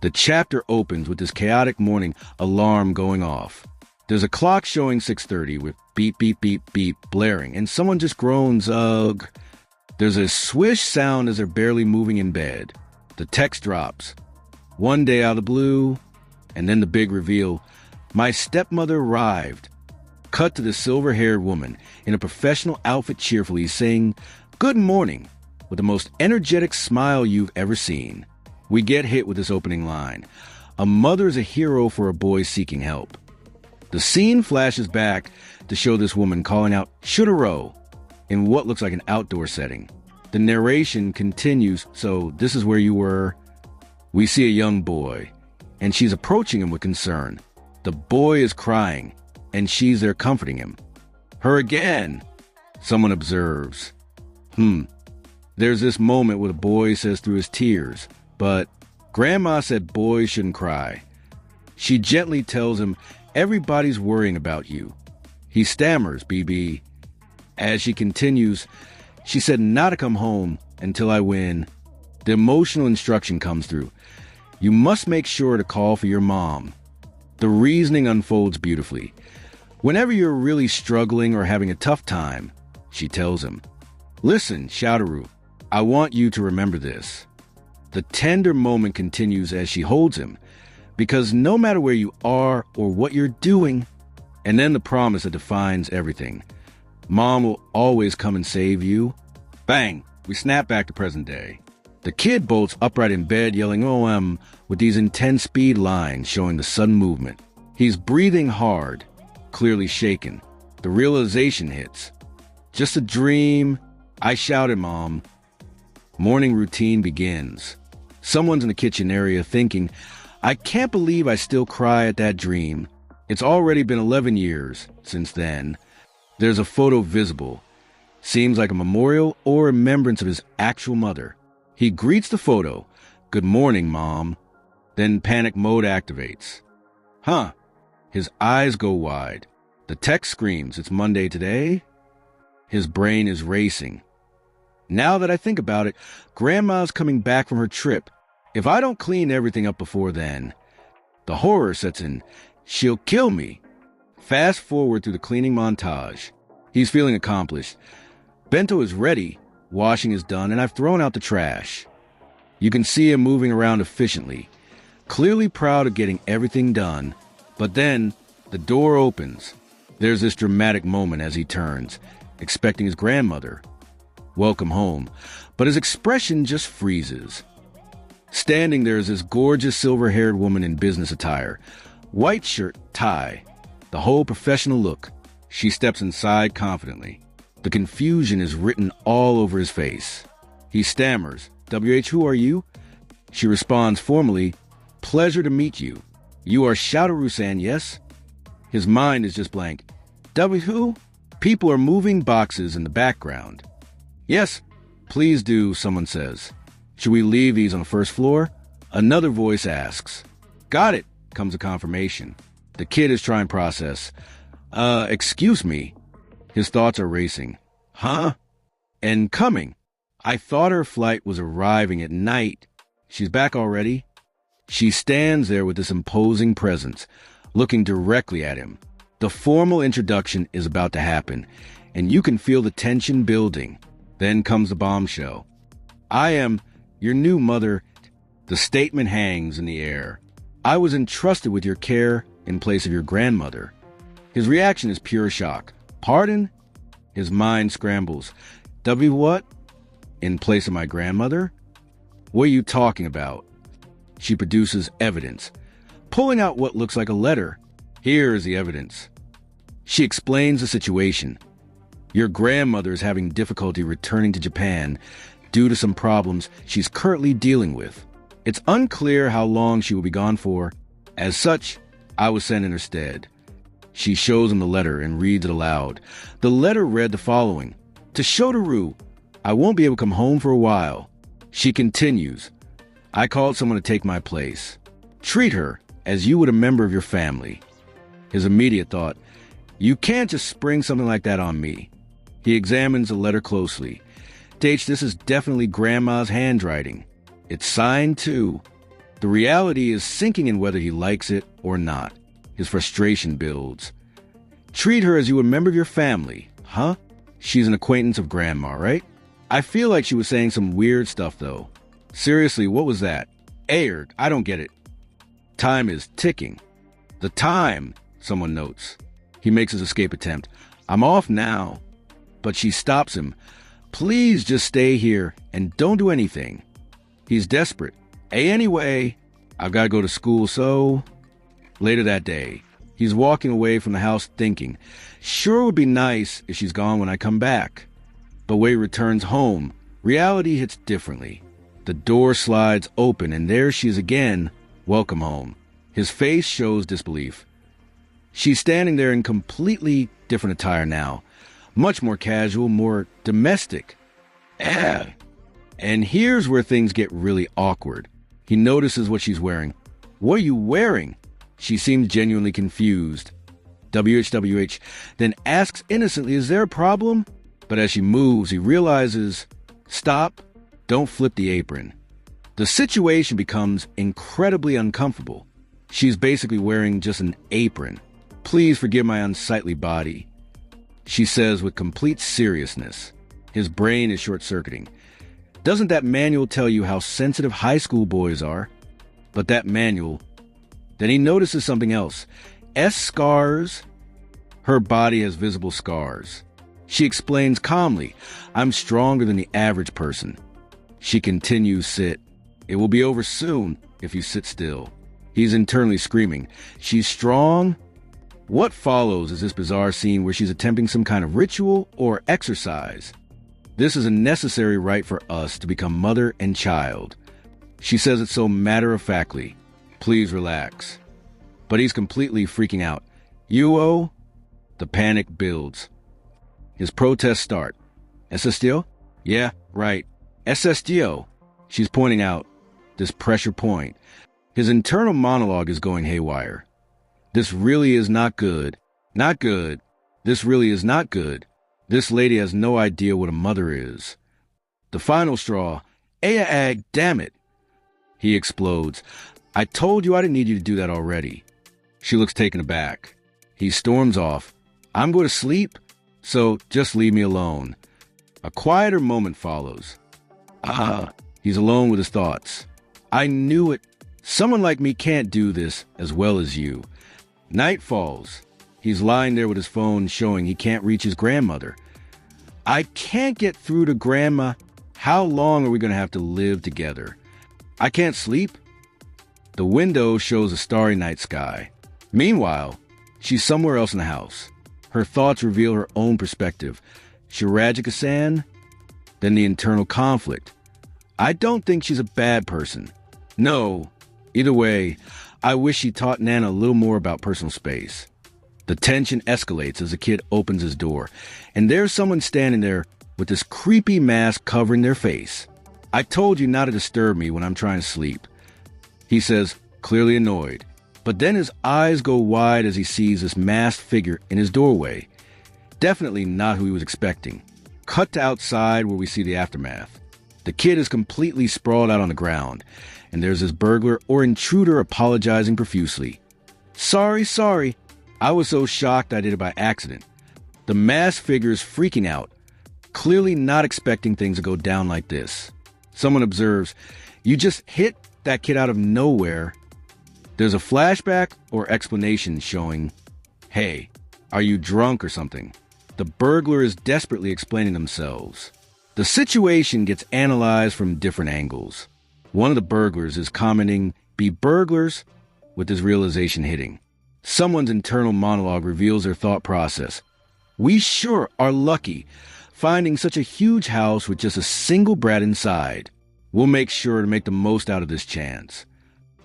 The chapter opens with this chaotic morning alarm going off. There's a clock showing 6:30 with beep, beep, beep, beep blaring, and someone just groans, ugh. There's a swish sound as they're barely moving in bed. The text drops. One day out of the blue, and then the big reveal. My stepmother arrived. Cut to the silver-haired woman in a professional outfit cheerfully saying, "Good morning," with the most energetic smile you've ever seen. We get hit with this opening line. A mother is a hero for a boy seeking help. The scene flashes back to show this woman calling out "Shutaro" in what looks like an outdoor setting. The narration continues, so this is where you were. We see a young boy, and she's approaching him with concern. The boy is crying, and she's there comforting him. Her again, someone observes. There's this moment where the boy says through his tears, but Grandma said boys shouldn't cry. She gently tells him, everybody's worrying about you. He stammers, BB. As she continues, she said not to come home until I win. The emotional instruction comes through. You must make sure to call for your mom. The reasoning unfolds beautifully. Whenever you're really struggling or having a tough time, she tells him, listen, Shoutaroo, I want you to remember this. The tender moment continues as she holds him, because no matter where you are or what you're doing, and then the promise that defines everything. Mom will always come and save you. Bang! We snap back to present day. The kid bolts upright in bed yelling OM with these intense speed lines showing the sudden movement. He's breathing hard, clearly shaken. The realization hits. Just a dream. I shouted, Mom. Morning routine begins. Someone's in the kitchen area thinking, I can't believe I still cry at that dream. It's already been 11 years since then. There's a photo visible. Seems like a memorial or remembrance of his actual mother. He greets the photo. Good morning, Mom. Then panic mode activates. His eyes go wide. The text screams, it's Monday today. His brain is racing. Now that I think about it, Grandma's coming back from her trip. If I don't clean everything up before then, the horror sets in. She'll kill me. Fast forward through the cleaning montage. He's feeling accomplished. Bento is ready. Washing is done, and I've thrown out the trash. You can see him moving around efficiently, clearly proud of getting everything done. But then the door opens. There's this dramatic moment as he turns, expecting his grandmother. Welcome home. But his expression just freezes. Standing there is this gorgeous silver-haired woman in business attire. White shirt, tie. The whole professional look. She steps inside confidently. The confusion is written all over his face. He stammers, WH, who are you? She responds formally, pleasure to meet you. You are Shoutaroo-san, yes? His mind is just blank. W who? People are moving boxes in the background. Yes, please do, someone says. Should we leave these on the first floor? Another voice asks. Got it, comes a confirmation. The kid is trying to process. Excuse me. His thoughts are racing. Huh? And coming. I thought her flight was arriving at night. She's back already? She stands there with this imposing presence, looking directly at him. The formal introduction is about to happen, and you can feel the tension building. Then comes the bombshell. I am your new mother. The statement hangs in the air. I was entrusted with your care in place of your grandmother. His reaction is pure shock. Pardon? His mind scrambles. W what? In place of my grandmother? What are you talking about? She produces evidence, pulling out what looks like a letter. Here is the evidence. She explains the situation. Your grandmother is having difficulty returning to Japan due to some problems she's currently dealing with. It's unclear how long she will be gone for. As such, I was sent in her stead. She shows him the letter and reads it aloud. The letter read the following. To Shoutaroo, I won't be able to come home for a while. She continues. I called someone to take my place. Treat her as you would a member of your family. His immediate thought, you can't just spring something like that on me. He examines the letter closely. This is definitely Grandma's handwriting. It's signed too. The reality is sinking in whether he likes it or not. His frustration builds. Treat her as you would a member of your family, huh? She's an acquaintance of Grandma, right? I feel like she was saying some weird stuff, though. Seriously, what was that? Aired, I don't get it. Time is ticking. The time, someone notes. He makes his escape attempt. I'm off now. But she stops him. Please just stay here and don't do anything. He's desperate. Hey, anyway, I've got to go to school, so... Later that day, he's walking away from the house thinking, sure it would be nice if she's gone when I come back. But when he returns home, reality hits differently. The door slides open and there she is again. Welcome home. His face shows disbelief. She's standing there in completely different attire now. Much more casual, more domestic. And here's where things get really awkward. He notices what she's wearing. What are you wearing? She seems genuinely confused. WHWH, then asks innocently, is there a problem? But as she moves, he realizes, stop, don't flip the apron. The situation becomes incredibly uncomfortable. She's basically wearing just an apron. Please forgive my unsightly body, she says with complete seriousness. His brain is short-circuiting. Doesn't that manual tell you how sensitive high school boys are? But that manual... Then he notices something else. Scars. Her body has visible scars. She explains calmly, I'm stronger than the average person. She continues, sit. It will be over soon if you sit still. He's internally screaming, she's strong? What follows is this bizarre scene where she's attempting some kind of ritual or exercise. This is a necessary right for us to become mother and child. She says it so matter-of-factly. Please relax. But he's completely freaking out. You. The panic builds. His protests start. SSDO? Yeah, right. SSDO. She's pointing out this pressure point. His internal monologue is going haywire. This really is not good. Not good. This really is not good. This lady has no idea what a mother is. The final straw. Ag, damn it. He explodes. I told you I didn't need you to do that already. She looks taken aback. He storms off. I'm going to sleep, so just leave me alone. A quieter moment follows. He's alone with his thoughts. I knew it. Someone like me can't do this as well as you. Night falls. He's lying there with his phone showing he can't reach his grandmother. I can't get through to Grandma. How long are we going to have to live together? I can't sleep. The window shows a starry night sky. Meanwhile, she's somewhere else in the house. Her thoughts reveal her own perspective. Shirajika-san? Then the internal conflict. I don't think she's a bad person. No. Either way, I wish she taught Nana a little more about personal space. The tension escalates as the kid opens his door, and there's someone standing there with this creepy mask covering their face. I told you not to disturb me when I'm trying to sleep. He says, clearly annoyed. But then his eyes go wide as he sees this masked figure in his doorway. Definitely not who he was expecting. Cut to outside where we see the aftermath. The kid is completely sprawled out on the ground, and there's this burglar or intruder apologizing profusely. Sorry. I was so shocked I did it by accident. The masked figure is freaking out, clearly not expecting things to go down like this. Someone observes, you just hit that kid out of nowhere. There's a flashback or explanation showing, hey, are you drunk or something? The burglar is desperately explaining themselves. The situation gets analyzed from different angles. One of the burglars is commenting, be burglars, with this realization hitting. Someone's internal monologue reveals their thought process. We sure are lucky finding such a huge house with just a single brat inside. We'll make sure to make the most out of this chance.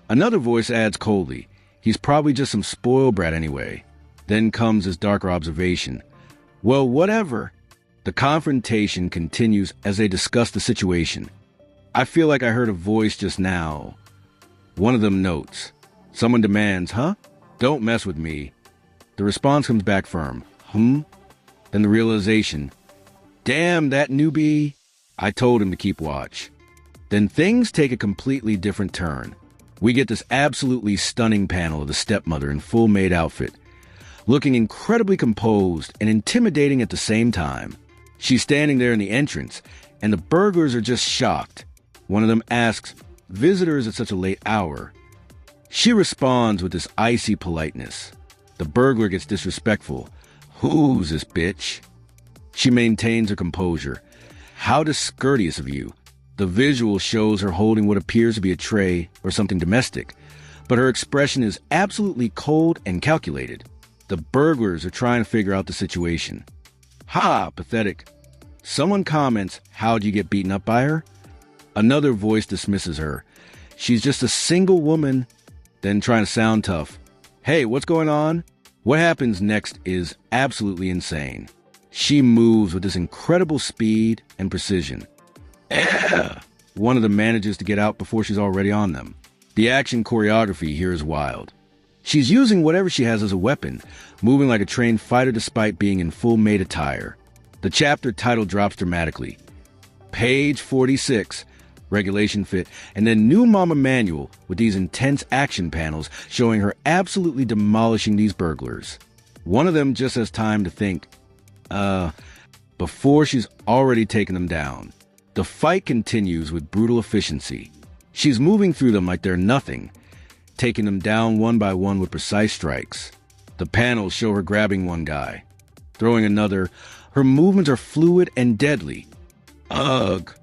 Another voice adds coldly, he's probably just some spoiled brat anyway. Then comes his darker observation. Well, whatever. The confrontation continues as they discuss the situation. I feel like I heard a voice just now. One of them notes. Someone demands, huh? Don't mess with me. The response comes back firm. Then the realization. Damn, that newbie. I told him to keep watch. Then things take a completely different turn. We get this absolutely stunning panel of the stepmother in full maid outfit, looking incredibly composed and intimidating at the same time. She's standing there in the entrance, and the burglars are just shocked. One of them asks, "Visitors at such a late hour?" She responds with this icy politeness. The burglar gets disrespectful. "Who's this bitch?" She maintains her composure. "How discourteous of you." The visual shows her holding what appears to be a tray or something domestic, but her expression is absolutely cold and calculated. The burglars are trying to figure out the situation. "Ha, pathetic." Someone comments, "How'd you get beaten up by her?" Another voice dismisses her. "She's just a single woman," then trying to sound tough. "Hey, what's going on?" What happens next is absolutely insane. She moves with this incredible speed and precision. One of them manages to get out before she's already on them. The action choreography here is wild. She's using whatever she has as a weapon, moving like a trained fighter despite being in full maid attire. The chapter title drops dramatically. Page 46, regulation fit, and then new mama manual with these intense action panels showing her absolutely demolishing these burglars. One of them just has time to think, before she's already taken them down. The fight continues with brutal efficiency. She's moving through them like they're nothing, taking them down one by one with precise strikes. The panels show her grabbing one guy, throwing another. Her movements are fluid and deadly. Ugh!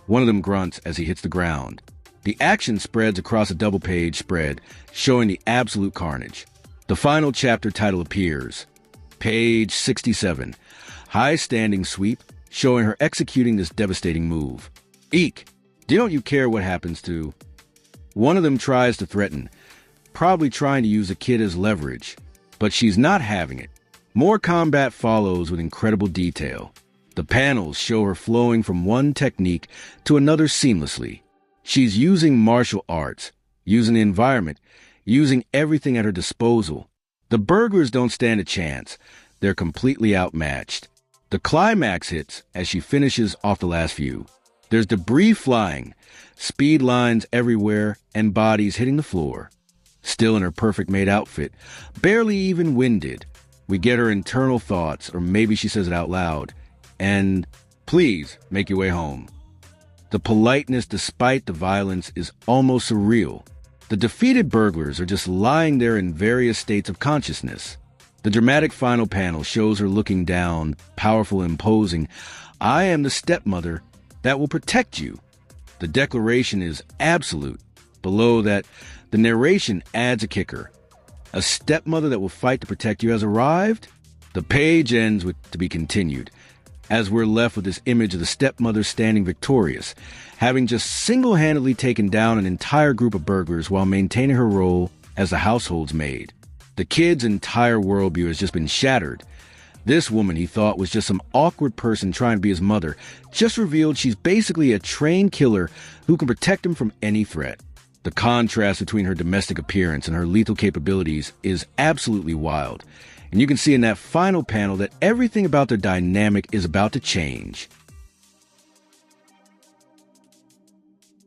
One of them grunts as he hits the ground. The action spreads across a double-page spread, showing the absolute carnage. The final chapter title appears. Page 67. High standing sweep, showing her executing this devastating move. Eek! Don't you care what happens to... One of them tries to threaten, probably trying to use a kid as leverage, but she's not having it. More combat follows with incredible detail. The panels show her flowing from one technique to another seamlessly. She's using martial arts, using the environment, using everything at her disposal. The burglars don't stand a chance. They're completely outmatched. The climax hits as she finishes off the last few. There's debris flying, speed lines everywhere, and bodies hitting the floor. Still in her perfect maid outfit, barely even winded. We get her internal thoughts, or maybe she says it out loud. And please make your way home. The politeness despite the violence is almost surreal. The defeated burglars are just lying there in various states of consciousness. The dramatic final panel shows her looking down, powerful and imposing. "I am the stepmother that will protect you." The declaration is absolute. Below that, the narration adds a kicker. "A stepmother that will fight to protect you has arrived." The page ends with "to be continued," as we're left with this image of the stepmother standing victorious, having just single-handedly taken down an entire group of burglars while maintaining her role as the household's maid. The kid's entire worldview has just been shattered. This woman he thought was just some awkward person trying to be his mother, just revealed she's basically a trained killer who can protect him from any threat. The contrast between her domestic appearance and her lethal capabilities is absolutely wild. And you can see in that final panel that everything about their dynamic is about to change.